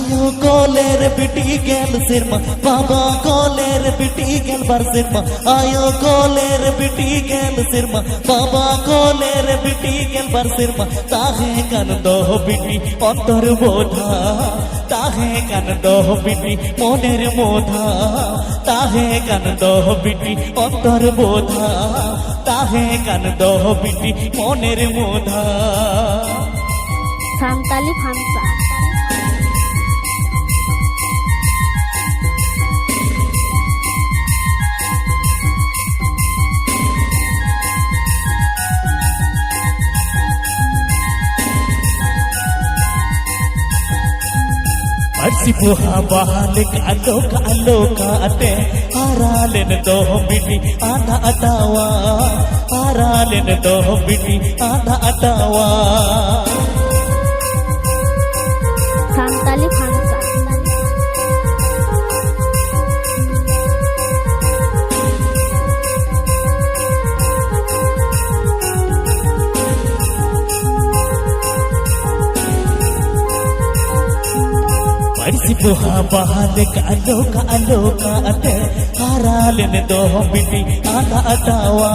आयो कोलेर बिटी गेल सिरमा बाबा कोलेर बिटी गेल बार सिरमा आयो कोलेर बिटी गेल सिरमा बाबा कोलेर बिटी गेल बार सिरमा ताहे कान दो बिटी अंतर बोधा ताहे कान दो बिटी मोनेर मोधा ताहे कान दो बिटी अंतर बोधा ताहे कान दो बिटी मोनेर मोधा सान्ताली भाषा Arsi buha balik alo kaate haralen do biti ada atawa haralen do biti ada atawa सान्ताली भाषा Arsi buha balik alo kaate haralen do biti ada atawa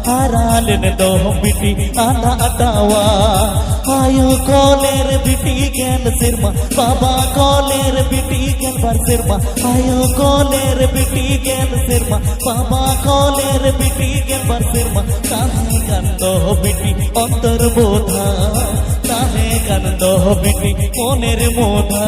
haralen do biti ada atawa आयो कोलेर बिटी गेल सिरमा बाबा कोलेर बिटी गेल बार सिरमा आयो कोलेर बिटी गेल सिरमा बाबा कोलेर बिटी गेल बार सिरमा ताहे कांदो बिटी अंतर बोधा ताहे कांदो बिटी मोनेर मोधा